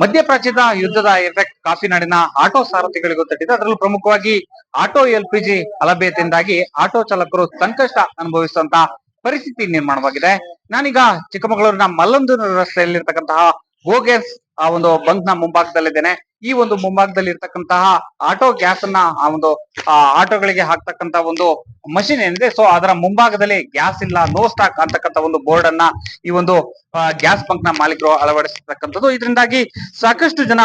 ಮಧ್ಯಪ್ರಾಚ್ಯದ ಯುದ್ಧದ effect ಕಾಫಿನಾಡಿನ auto ಸಾರಥಿಗಳಿಗೂ ತಟ್ಟಿದೆ. ಅದರಲ್ಲೂ ಪ್ರಮುಖವಾಗಿ ಆಟೋ LPG ಅಲಭ್ಯತೆಯಿಂದಾಗಿ ಆಟೋ ಚಾಲಕರು ಸಂಕಷ್ಟ ಅನುಭವಿಸುವಂತ ಪರಿಸ್ಥಿತಿ ನಿರ್ಮಾಣವಾಗಿದೆ. ನಾನೀಗ ಚಿಕ್ಕಮಗಳೂರಿನ ಮಲ್ಲಂದೂರು ರಸ್ತೆಯಲ್ಲಿರ್ತಕ್ಕಂತಹ ಗೋಗ್ಯಾಸ್ ಆ ಒಂದು ಬಂಕ್ ನ ಮುಂಭಾಗದಲ್ಲಿದ್ದೇನೆ. ಈ ಒಂದು ಮುಂಭಾಗದಲ್ಲಿ ಇರ್ತಕ್ಕಂತಹ ಆಟೋ ಗ್ಯಾಸ್ ಅನ್ನ ಆ ಒಂದು ಆಟೋಗಳಿಗೆ ಹಾಕ್ತಕ್ಕಂತ ಒಂದು ಮಷಿನ್ ಏನಿದೆ, ಸೊ ಅದರ ಮುಂಭಾಗದಲ್ಲಿ ಗ್ಯಾಸ್ ಇಲ್ಲ, ನೋ ಸ್ಟಾಕ್ ಅಂತಕ್ಕಂತ ಒಂದು ಬೋರ್ಡ್ ಅನ್ನ ಈ ಒಂದು ಗ್ಯಾಸ್ ಬಂಕ್ ನ ಮಾಲೀಕರು ಅಳವಡಿಸಿರ್ತಕ್ಕಂಥದ್ದು. ಇದರಿಂದಾಗಿ ಸಾಕಷ್ಟು ಜನ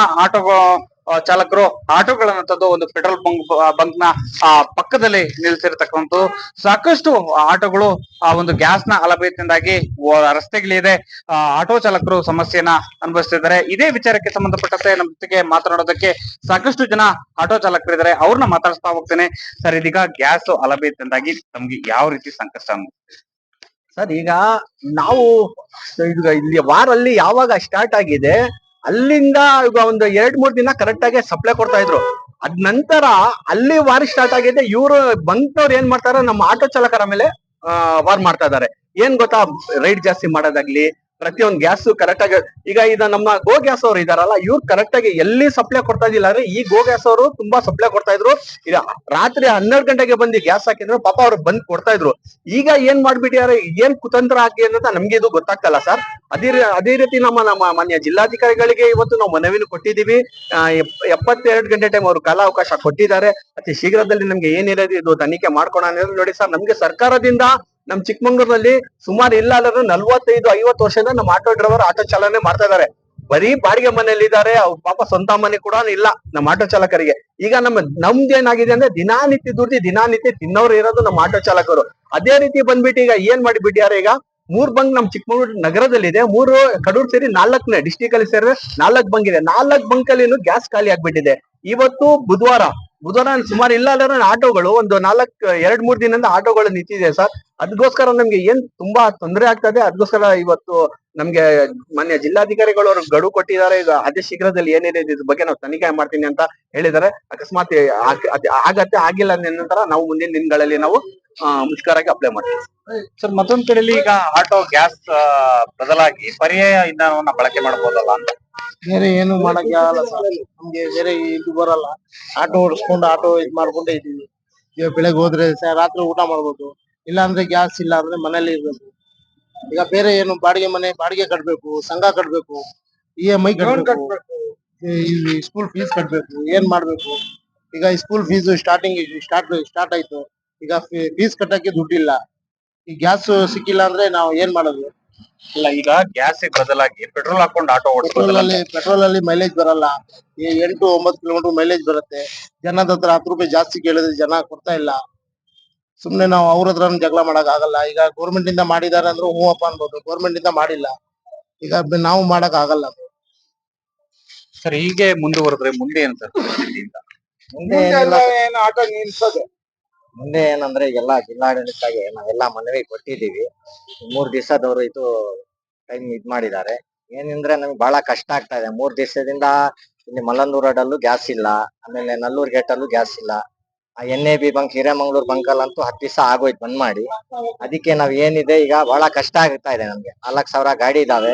ಚಾಲಕರು ಆಟೋಗಳನ್ನ ತಂದು ಒಂದು ಪೆಟ್ರೋಲ್ ಬಂಕ್ ನ ಪಕ್ಕದಲ್ಲಿ ನಿಲ್ಸಿರ್ತಕ್ಕಂಥದ್ದು. ಸಾಕಷ್ಟು ಆಟೋಗಳು ಆ ಒಂದು ಗ್ಯಾಸ್ ನ ಅಲಭ್ಯತೆಯಿಂದಾಗಿ ರಸ್ತೆಗಳಿದೆ. ಆಟೋ ಚಾಲಕರು ಸಮಸ್ಯೆಯನ್ನ ಅನುಭವಿಸ್ತಿದ್ದಾರೆ. ಇದೇ ವಿಚಾರಕ್ಕೆ ಸಂಬಂಧಪಟ್ಟಂತೆ ನಮ್ಮ ಜೊತೆಗೆ ಮಾತನಾಡೋದಕ್ಕೆ ಸಾಕಷ್ಟು ಜನ ಆಟೋ ಚಾಲಕರಿದ್ದಾರೆ. ಅವ್ರನ್ನ ಮಾತಾಡಿಸ್ತಾ ಹೋಗ್ತೇನೆ. ಸರ್, ಇದೀಗ ಗ್ಯಾಸ್ ಅಲಭ್ಯತೆಯಿಂದಾಗಿ ತಮ್ಗೆ ಯಾವ ರೀತಿ ಸಂಕಷ್ಟ ಸರ್? ಈಗ ನಾವು ಇಲ್ಲಿ ವಾರಲ್ಲಿ ಯಾವಾಗ ಸ್ಟಾರ್ಟ್ ಆಗಿದೆ ಅಲ್ಲಿಂದ ಈಗ ಒಂದು 2-3 ದಿನ ಕರೆಕ್ಟ್ ಆಗಿ ಸಪ್ಲೈ ಕೊಡ್ತಾ ಇದ್ರು. ಅದ್ ನಂತರ ಅಲ್ಲಿ ವಾರ್ ಸ್ಟಾರ್ಟ್ ಆಗಿದೆ. ಇವರು ಬಂಕ್ನವ್ರು ಏನ್ ಮಾಡ್ತಾರ, ನಮ್ಮ ಆಟೋ ಚಾಲಕರ ಮೇಲೆ ವಾರ್ ಮಾಡ್ತಾ ಇದಾರೆ. ಏನ್ ಗೊತ್ತಾ, ರೈಡ್ ಜಾಸ್ತಿ ಮಾಡೋದಾಗ್ಲಿ, ಪ್ರತಿಯೊಂದು ಗ್ಯಾಸ್ ಕರೆಕ್ಟ್ ಆಗಿ ಈಗ ನಮ್ಮ ಗೋ ಗ್ಯಾಸ್ ಅವರು ಇದಾರಲ್ಲ, ಇವ್ರು ಕರೆಕ್ಟ್ ಆಗಿ ಎಲ್ಲಿ ಸಪ್ಲೈ ಕೊಡ್ತಾ ಇದಿಲ್ಲ. ಅಂದ್ರೆ ಈ ಗೋ ಗ್ಯಾಸ್ ಅವರು ತುಂಬಾ ಸಪ್ಲೈ ಕೊಡ್ತಾ ಇದ್ರು. ಈಗ ರಾತ್ರಿ 12 ಗಂಟೆಗೆ ಬಂದು ಗ್ಯಾಸ್ ಹಾಕಿದ್ರು, ಪಾಪ ಅವ್ರು ಬಂದ್ ಕೊಡ್ತಾ ಇದ್ರು. ಈಗ ಏನ್ ಮಾಡ್ಬಿಟ್ಟಿದ್ದಾರೆ, ಏನ್ ಕುತಂತ್ರ ಹಾಕಿ ಅಂತ ನಮ್ಗೆ ಇದು ಗೊತ್ತಾಗ್ತಲ್ಲ ಸರ್. ಅದೇ ರೀತಿ ನಮ್ಮ ಮಾನ್ಯ ಜಿಲ್ಲಾಧಿಕಾರಿಗಳಿಗೆ ಇವತ್ತು ನಾವು ಮನವಿನ ಕೊಟ್ಟಿದೀವಿ. 72 ಗಂಟೆ ಟೈಮ್ ಅವರು ಕಾಲಾವಕಾಶ ಕೊಟ್ಟಿದ್ದಾರೆ. ಅತಿ ಶೀಘ್ರದಲ್ಲಿ ನಮ್ಗೆ ಏನಿರೋದು ಇದು ತನಿಖೆ ಮಾಡ್ಕೊಳ ನೋಡಿ ಸರ್. ನಮ್ಗೆ ಸರ್ಕಾರದಿಂದ ನಮ್ ಚಿಕ್ಕಮಂಗ್ಳೂರಲ್ಲಿ ಸುಮಾರು ಇಲ್ಲ ಅಂದ್ರೆ 45-50 ವರ್ಷದಿಂದ ನಮ್ಮ ಆಟೋ ಡ್ರೈವರ್ ಆಟೋ ಚಾಲನೆ ಮಾಡ್ತಾ ಇದಾರೆ. ಬರೀ ಬಾಡಿಗೆ ಮನೆಯಲ್ಲಿ ಇದ್ದಾರೆ. ಅವ್ರ ಪಾಪ ಸ್ವಂತ ಮನೆ ಕೂಡ ಇಲ್ಲ ನಮ್ಮ ಆಟೋ ಚಾಲಕರಿಗೆ. ಈಗ ನಮ್ದೇನಾಗಿದೆ ಅಂದ್ರೆ ದಿನಾನಿತ್ಯ ದುಡ್ದು ದಿನಾನಿತ್ಯ ತಿನ್ನೋರು ಇರೋದು ನಮ್ಮ ಆಟೋ ಚಾಲಕರು. ಅದೇ ರೀತಿ ಬಂದ್ಬಿಟ್ಟು ಈಗ ಏನ್ ಮಾಡಿಬಿಟ್ಟಿದ್ದಾರೆ, ಈಗ 3 ಬಂಕ್ ನಮ್ ಚಿಕ್ಕಮಗಳೂರು ನಗರದಲ್ಲಿ ಇದೆ. 3 ಕಡೂರು ಸೇರಿ 4ನೇ ಡಿಸ್ಟಿಕ್ ಅಲ್ಲಿ ಸೇರಿದ್ರೆ 4 ಬಂಕ್ ಇದೆ. 4 ಬಂಕ್ ಅಲ್ಲಿ ಗ್ಯಾಸ್ ಖಾಲಿ ಆಗ್ಬಿಟ್ಟಿದೆ. ಇವತ್ತು ಬುಧವಾರ ಸುಮಾರು ಇಲ್ಲ ಅಂದ್ರೆ ಆಟೋಗಳು ಒಂದು 2-3 ದಿನದಿಂದ ಆಟೋಗಳು ನಿಂತಿದೆ ಸರ್. ಅದಕ್ಕೋಸ್ಕರ ನಮ್ಗೆ ಏನ್ ತುಂಬಾ ತೊಂದರೆ ಆಗ್ತದೆ. ಅದಕ್ಕೋಸ್ಕರ ಇವತ್ತು ನಮ್ಗೆ ಮಾನ್ಯ ಜಿಲ್ಲಾಧಿಕಾರಿಗಳು ಅವರು ಗಡುವು ಕೊಟ್ಟಿದ್ದಾರೆ. ಈಗ ಅದೇ ಶೀಘ್ರದಲ್ಲಿ ಏನಿದೆ ಇದ್ರ ಬಗ್ಗೆ ನಾವು ತನಿಖೆ ಮಾಡ್ತೀನಿ ಅಂತ ಹೇಳಿದ್ದಾರೆ. ಅಕಸ್ಮಾತ್ ಆಗತ್ತೆ ಆಗಿಲ್ಲ ನಂತರ ನಾವು ಮುಂದಿನ ದಿನಗಳಲ್ಲಿ ನಾವು ಮುಷ್ಕರಕ್ಕೆ ಅಪ್ಲೈ ಮಾಡ್ತೀವಿ ಸರ್. ಮತ್ತೊಂದ್ ಕಡೆಯಲ್ಲಿ ಈಗ ಆಟೋ ಗ್ಯಾಸ್ ಬದಲಾಗಿ ಪರ್ಯಾಯ ಇಂಧನವನ್ನ ಬಳಕೆ ಮಾಡಬಹುದಲ್ಲ ಅಂತ. ಬೇರೆ ಏನು ಮಾಡಕ್ಕೆ ಆಗಲ್ಲ ಸರ್. ನಮ್ಗೆ ಬೇರೆ ಇದು ಬರಲ್ಲ. ಆಟೋ ಓಡಿಸ್ಕೊಂಡು ಆಟೋ ಇದ್ ಮಾಡ್ಕೊಂಡೇ ಇದೀವಿ. ಈಗ ಬೆಳಗ್ಗೆ ಹೋದ್ರೆ ರಾತ್ರಿ ಊಟ ಮಾಡ್ಬೋದು. ಇಲ್ಲ ಅಂದ್ರೆ ಗ್ಯಾಸ್ ಇಲ್ಲ ಅಂದ್ರೆ ಮನೇಲಿ ಇರ್ಬೇಕು. ಈಗ ಬೇರೆ ಏನು ಬಾಡಿಗೆ ಮನೆ ಬಾಡಿಗೆ ಕಟ್ಬೇಕು, ಸಂಘ ಕಟ್ಬೇಕು, EMI ಕಟ್ಬೇಕು, ಸ್ಕೂಲ್ ಫೀಸ್ ಕಟ್ಬೇಕು. ಏನ್ ಮಾಡ್ಬೇಕು? ಈಗ ಸ್ಕೂಲ್ ಫೀಸ್ ಸ್ಟಾರ್ಟ್ ಆಯ್ತು. ಈಗ ಫೀಸ್ ಕಟ್ಟಕ್ಕೆ ದುಡ್ಡಿಲ್ಲ. ಈ ಗ್ಯಾಸ್ ಸಿಕ್ಕಿಲ್ಲ ಅಂದ್ರೆ ನಾವು ಏನ್ ಮಾಡೋದು? ಇಲ್ಲ, ಈಗ ಗ್ಯಾಸ್ ಬದಲಾಗಿ ಪೆಟ್ರೋಲ್ ಹಾಕೊಂಡು ಆಟೋ ಓಡಿಸ್ಕೊಳ್ಳಿ. ಪೆಟ್ರೋಲ್ ಅಲ್ಲಿ ಮೈಲೇಜ್ ಬರಲ್ಲ. 8-9 ಕಿಲೋಮೀಟರ್ ಮೈಲೇಜ್ ಬರುತ್ತೆ. ಜನದ ಹತ್ರ 10 ರೂಪಾಯಿ ಜಾಸ್ತಿ ಕೇಳಿದ್ರೆ ಜನ ಕೊಡ್ತಾ ಇಲ್ಲ. ಸುಮ್ನೆ ನಾವು ಅವ್ರ ಹತ್ರ ಜಗಳ ಮಾಡಕ್ ಆಗಲ್ಲ. ಈಗ ಗೌರ್ಮೆಂಟ್ ಇಂದ ಮಾಡಿದಾರೆ ಅಂದ್ರೆ ಹೂವಪ್ಪ ಅನ್ಬೋದು. ಗೌರ್ಮೆಂಟ್ ಇಂದ ಮಾಡಿಲ್ಲ, ಈಗ ನಾವು ಮಾಡಕ್ ಆಗಲ್ಲ. ಸರ್, ಹೀಗೆ ಮುಂದುವರೆದ್ರೆ ಮುಂದೆ ಏನ್ ಸರ್? ಏನು ಆಟೋ ನಿಲ್ಸೋದು. ಮುಂದೆ ಏನಂದ್ರೆ ಈಗೆಲ್ಲ ಜಿಲ್ಲಾಡಳಿತಗೆ ನಾವೆಲ್ಲ ಮನವಿ ಕೊಟ್ಟಿದೀವಿ. 3 ದಿವಸದವರು ಇದು ಟೈಮ್ ಮಾಡಿದ್ದಾರೆ. ಏನಂದ್ರೆ ನಮ್ಗೆ ಬಹಳ ಕಷ್ಟ ಆಗ್ತಾ ಇದೆ. 3 ದಿವಸದಿಂದ ಇಲ್ಲಿ ಮಲ್ಲಂದೂರು ರೋಡ್ ಅಲ್ಲೂ ಗ್ಯಾಸ್ ಇಲ್ಲ, ಆಮೇಲೆ ನಲ್ಲೂರ್ ಗೇಟ್ ಅಲ್ಲೂ ಗ್ಯಾಸ್ ಇಲ್ಲ. NAB ಬಂಕ್ ಹಿರೇಮಂಗ್ಳೂರ್ ಬಂಕಲ್ ಅಂತೂ 10 ದಿವಸ ಆಗೋಯ್ತು ಬಂದ್ ಮಾಡಿ. ಅದಕ್ಕೆ ನಾವ್ ಏನಿದೆ ಈಗ ಬಹಳ ಕಷ್ಟ ಆಗ್ತಾ ಇದೆ ನಮ್ಗೆ. 4,000 ಗಾಡಿ ಇದಾವೆ.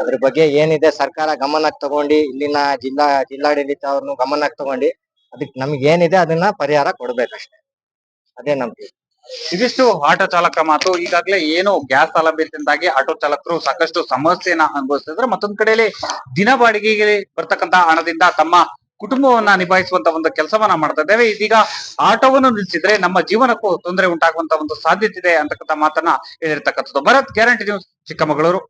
ಅದ್ರ ಬಗ್ಗೆ ಏನಿದೆ ಸರ್ಕಾರ ಗಮನಕ್ಕೆ ತಗೊಂಡು, ಇಲ್ಲಿನ ಜಿಲ್ಲಾಡಳಿತ ಅವ್ರನ್ನು ಗಮನಕ್ಕೆ ತಗೊಂಡು ಅದಕ್ಕೆ ನಮ್ಗೆ ಏನಿದೆ ಅದನ್ನ ಪರಿಹಾರ ಕೊಡ್ಬೇಕಷ್ಟೇ. ಅದೇ ನಮ್ಗೆ. ಇದಿಷ್ಟು ಆಟೋ ಚಾಲಕರ ಮಾತು. ಈಗಾಗಲೇ ಏನು ಗ್ಯಾಸ್ ಅಲಭ್ಯತೆಯಿಂದಾಗಿ ಆಟೋ ಚಾಲಕರು ಸಾಕಷ್ಟು ಸಮಸ್ಯೆಯನ್ನ ಅನುಭವಿಸ್ತಿದ್ರೆ, ಮತ್ತೊಂದ್ ಕಡೆಯಲ್ಲಿ ದಿನ ಬಾಡಿಗೆಗೆ ಬರ್ತಕ್ಕಂತ ಹಣದಿಂದ ತಮ್ಮ ಕುಟುಂಬವನ್ನ ನಿಭಾಯಿಸುವಂತ ಒಂದು ಕೆಲಸವನ್ನ ಮಾಡ್ತಾ ಇದ್ದೇವೆ. ಇದೀಗ ಆಟೋವನ್ನು ನಿಲ್ಸಿದ್ರೆ ನಮ್ಮ ಜೀವನಕ್ಕೂ ತೊಂದರೆ ಉಂಟಾಗುವಂತ ಒಂದು ಸಾಧ್ಯತೆ ಇದೆ ಅಂತಕ್ಕಂಥ ಮಾತನ್ನ ಹೇಳಿರ್ತಕ್ಕಂಥದ್ದು. Bharat, guarantee news, Chikkamagaluru.